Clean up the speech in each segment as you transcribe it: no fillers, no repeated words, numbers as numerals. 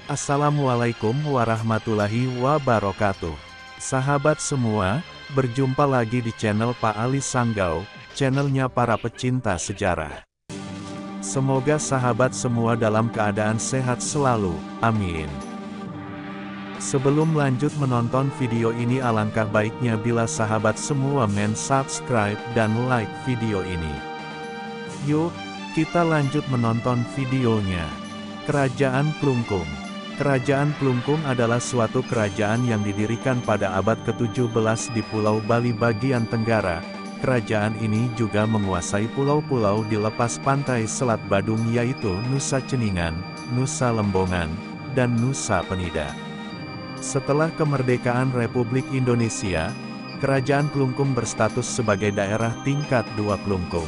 Assalamualaikum warahmatullahi wabarakatuh. Sahabat semua, berjumpa lagi di channel Pak Ali Sanggau, channelnya para pecinta sejarah. Semoga sahabat semua dalam keadaan sehat selalu, amin. Sebelum lanjut menonton video ini, alangkah baiknya bila sahabat semua subscribe dan like video ini. Yuk, kita lanjut menonton videonya. Kerajaan Klungkung. Kerajaan Klungkung adalah suatu kerajaan yang didirikan pada abad ke-17 di Pulau Bali bagian tenggara. Kerajaan ini juga menguasai pulau-pulau di lepas pantai Selat Badung, yaitu Nusa Ceningan, Nusa Lembongan, dan Nusa Penida. Setelah kemerdekaan Republik Indonesia, Kerajaan Klungkung berstatus sebagai daerah tingkat 2 Klungkung.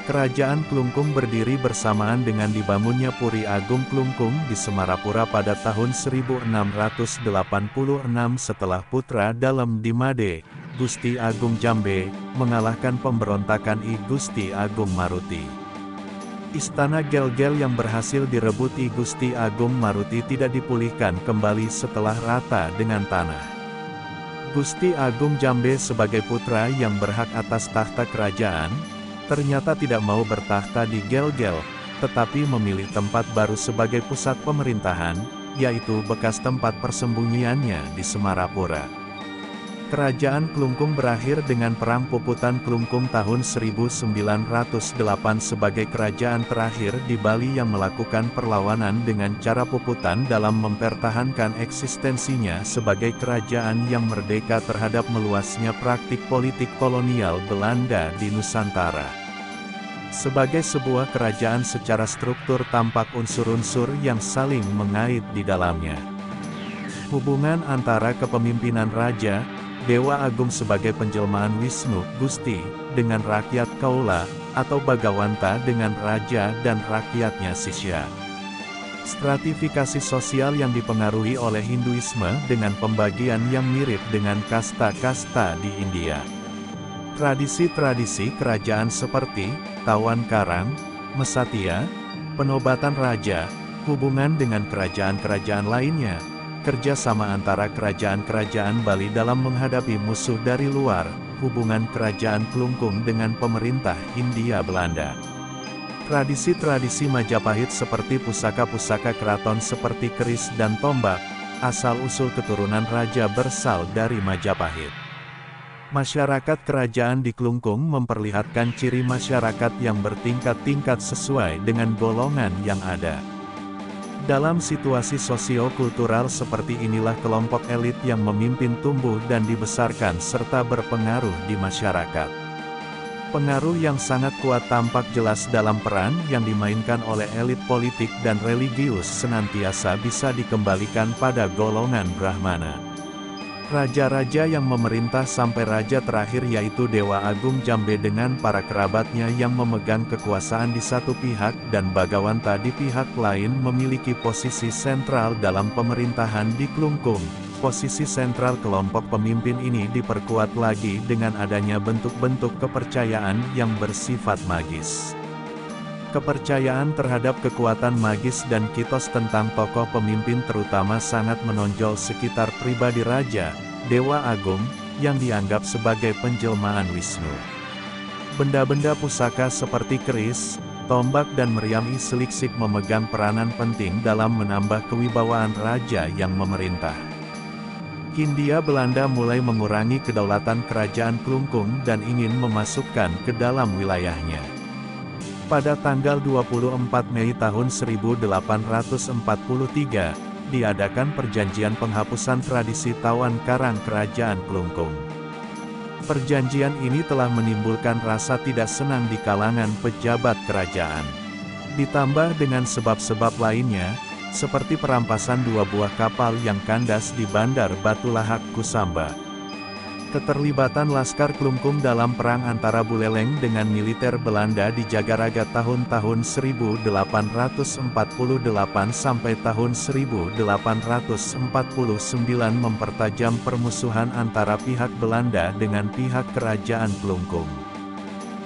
Kerajaan Klungkung berdiri bersamaan dengan dibangunnya Puri Agung Klungkung di Semarapura pada tahun 1686 setelah putra dalam Dimade, Gusti Agung Jambe, mengalahkan pemberontakan I Gusti Agung Maruti. Istana Gel-Gel yang berhasil direbut I Gusti Agung Maruti tidak dipulihkan kembali setelah rata dengan tanah. Gusti Agung Jambe sebagai putra yang berhak atas tahta kerajaan, ternyata tidak mau bertahta di Gel-Gel, tetapi memilih tempat baru sebagai pusat pemerintahan, yaitu bekas tempat persembunyiannya di Semarapura. Kerajaan Klungkung berakhir dengan Perang Puputan Klungkung tahun 1908 sebagai kerajaan terakhir di Bali yang melakukan perlawanan dengan cara puputan dalam mempertahankan eksistensinya sebagai kerajaan yang merdeka terhadap meluasnya praktik politik kolonial Belanda di Nusantara. Sebagai sebuah kerajaan secara struktur tampak unsur-unsur yang saling mengait di dalamnya. Hubungan antara kepemimpinan Raja, Dewa Agung sebagai penjelmaan Wisnu, Gusti, dengan rakyat Kaula, atau Bagawanta dengan Raja dan rakyatnya Sisya. Stratifikasi sosial yang dipengaruhi oleh Hinduisme dengan pembagian yang mirip dengan kasta-kasta di India. Tradisi-tradisi kerajaan seperti Tawan Karang, Mesatia, penobatan raja, hubungan dengan kerajaan-kerajaan lainnya, kerjasama antara kerajaan-kerajaan Bali dalam menghadapi musuh dari luar, hubungan kerajaan Klungkung dengan pemerintah Hindia Belanda. Tradisi-tradisi Majapahit seperti pusaka-pusaka keraton seperti keris dan tombak, asal-usul keturunan raja bersal dari Majapahit. Masyarakat kerajaan di Klungkung memperlihatkan ciri masyarakat yang bertingkat-tingkat sesuai dengan golongan yang ada. Dalam situasi sosio-kultural seperti inilah kelompok elit yang memimpin tumbuh dan dibesarkan serta berpengaruh di masyarakat. Pengaruh yang sangat kuat tampak jelas dalam peran yang dimainkan oleh elit politik dan religius senantiasa bisa dikembalikan pada golongan Brahmana. Raja-raja yang memerintah sampai raja terakhir yaitu Dewa Agung Jambe dengan para kerabatnya yang memegang kekuasaan di satu pihak dan Bagawanta di pihak lain memiliki posisi sentral dalam pemerintahan di Klungkung. Posisi sentral kelompok pemimpin ini diperkuat lagi dengan adanya bentuk-bentuk kepercayaan yang bersifat magis. Kepercayaan terhadap kekuatan magis dan kitos tentang tokoh pemimpin terutama sangat menonjol sekitar pribadi Raja, Dewa Agung, yang dianggap sebagai penjelmaan Wisnu. Benda-benda pusaka seperti keris, tombak dan meriam Sliksik memegang peranan penting dalam menambah kewibawaan raja yang memerintah. Hindia Belanda mulai mengurangi kedaulatan kerajaan Klungkung dan ingin memasukkan ke dalam wilayahnya. Pada tanggal 24 Mei tahun 1843, diadakan perjanjian penghapusan tradisi Tawan Karang Kerajaan Klungkung. Perjanjian ini telah menimbulkan rasa tidak senang di kalangan pejabat kerajaan. Ditambah dengan sebab-sebab lainnya, seperti perampasan 2 buah kapal yang kandas di Bandar Batu Lahak, Kusamba. Keterlibatan Laskar Klungkung dalam perang antara Buleleng dengan militer Belanda di Jagaraga tahun-tahun 1848 sampai tahun 1849 mempertajam permusuhan antara pihak Belanda dengan pihak kerajaan Klungkung.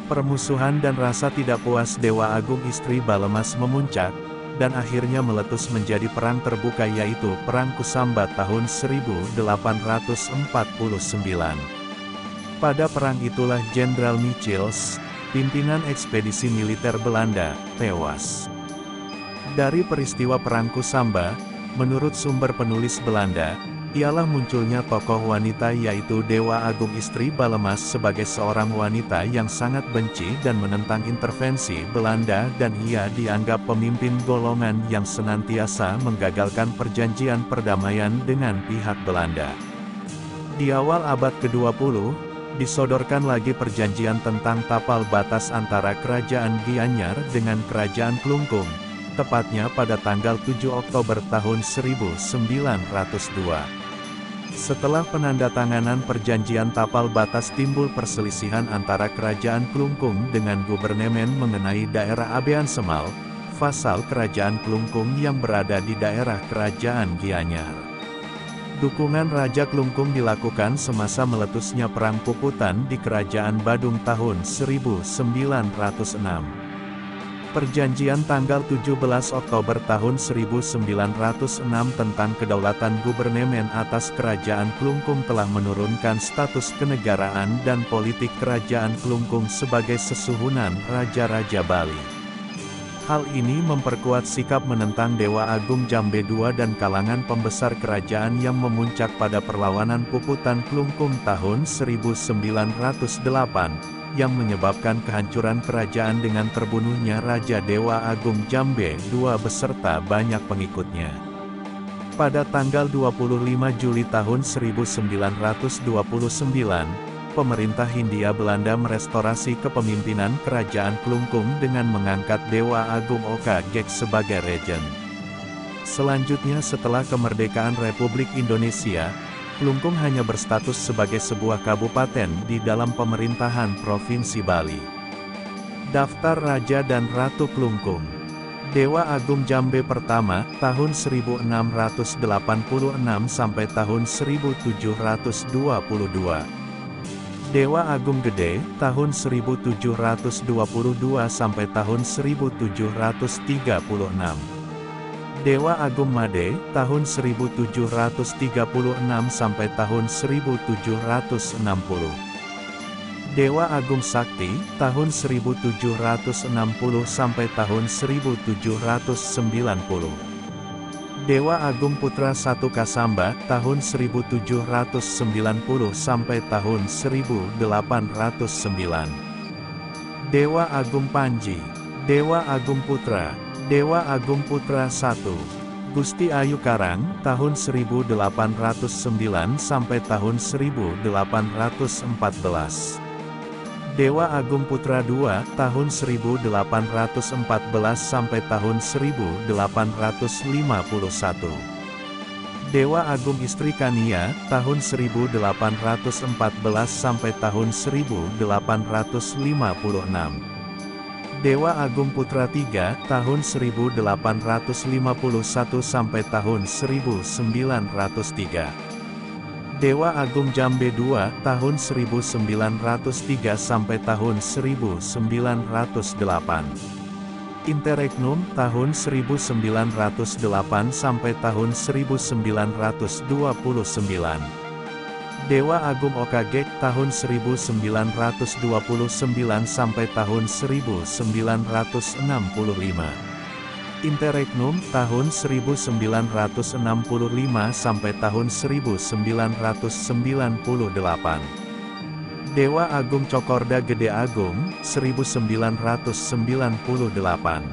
Permusuhan dan rasa tidak puas Dewa Agung istri Balemas memuncak, dan akhirnya meletus menjadi perang terbuka yaitu Perang Kusamba tahun 1849. Pada perang itulah Jenderal Michiels, pimpinan ekspedisi militer Belanda, tewas. Dari peristiwa Perang Kusamba, menurut sumber penulis Belanda, ialah munculnya tokoh wanita yaitu Dewa Agung Istri Balemas sebagai seorang wanita yang sangat benci dan menentang intervensi Belanda dan ia dianggap pemimpin golongan yang senantiasa menggagalkan perjanjian perdamaian dengan pihak Belanda. Di awal abad ke-20, disodorkan lagi perjanjian tentang tapal batas antara Kerajaan Gianyar dengan Kerajaan Klungkung, tepatnya pada tanggal 7 Oktober tahun 1902. Setelah penandatanganan perjanjian tapal batas timbul perselisihan antara Kerajaan Klungkung dengan Gubernemen mengenai daerah Abean Semal, vasal Kerajaan Klungkung yang berada di daerah Kerajaan Gianyar. Dukungan Raja Klungkung dilakukan semasa meletusnya Perang Puputan di Kerajaan Badung tahun 1906. Perjanjian tanggal 17 Oktober tahun 1906 tentang kedaulatan Gubernemen atas Kerajaan Klungkung telah menurunkan status kenegaraan dan politik Kerajaan Klungkung sebagai sesuhunan Raja-Raja Bali. Hal ini memperkuat sikap menentang Dewa Agung Jambe II dan kalangan pembesar kerajaan yang memuncak pada perlawanan Puputan Klungkung tahun 1908. Yang menyebabkan kehancuran kerajaan dengan terbunuhnya Raja Dewa Agung Jambe II beserta banyak pengikutnya. Pada tanggal 25 Juli tahun 1929, pemerintah Hindia Belanda merestorasi kepemimpinan Kerajaan Klungkung dengan mengangkat Dewa Agung Oka Gek sebagai Regen. Selanjutnya setelah kemerdekaan Republik Indonesia, Klungkung hanya berstatus sebagai sebuah kabupaten di dalam pemerintahan Provinsi Bali. Daftar Raja dan Ratu Klungkung. Dewa Agung Jambe pertama, tahun 1686 sampai tahun 1722. Dewa Agung Gede, tahun 1722 sampai tahun 1736. Dewa Agung Made, tahun 1736 sampai tahun 1760. Dewa Agung Sakti, tahun 1760 sampai tahun 1790. Dewa Agung Putra I Kasamba, tahun 1790 sampai tahun 1809. Dewa Agung Panji, Dewa Agung Putra, Dewa Agung Putra I, Gusti Ayu Karang, tahun 1809 sampai tahun 1814. Dewa Agung Putra II, tahun 1814 sampai tahun 1851. Dewa Agung Istri Kania, tahun 1814 sampai tahun 1856. Dewa Agung Putra III, tahun 1851 sampai tahun 1903. Dewa Agung Jambe II, tahun 1903 sampai tahun 1908. Interregnum, tahun 1908 sampai tahun 1929. Dewa Agung Oka Gek, tahun 1929 sampai tahun 1965. Interregnum, tahun 1965 sampai tahun 1998. Dewa Agung Cokorda Gede Agung, 1998.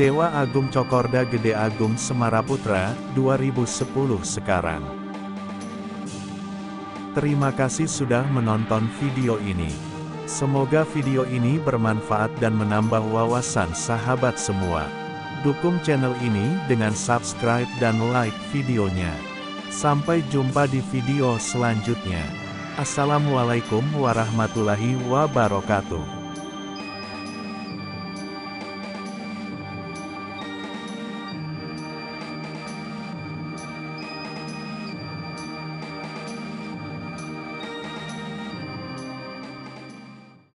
Dewa Agung Cokorda Gede Agung Semaraputra, 2010 sekarang. Terima kasih sudah menonton video ini. Semoga video ini bermanfaat dan menambah wawasan sahabat semua. Dukung channel ini dengan subscribe dan like videonya. Sampai jumpa di video selanjutnya. Assalamualaikum warahmatullahi wabarakatuh.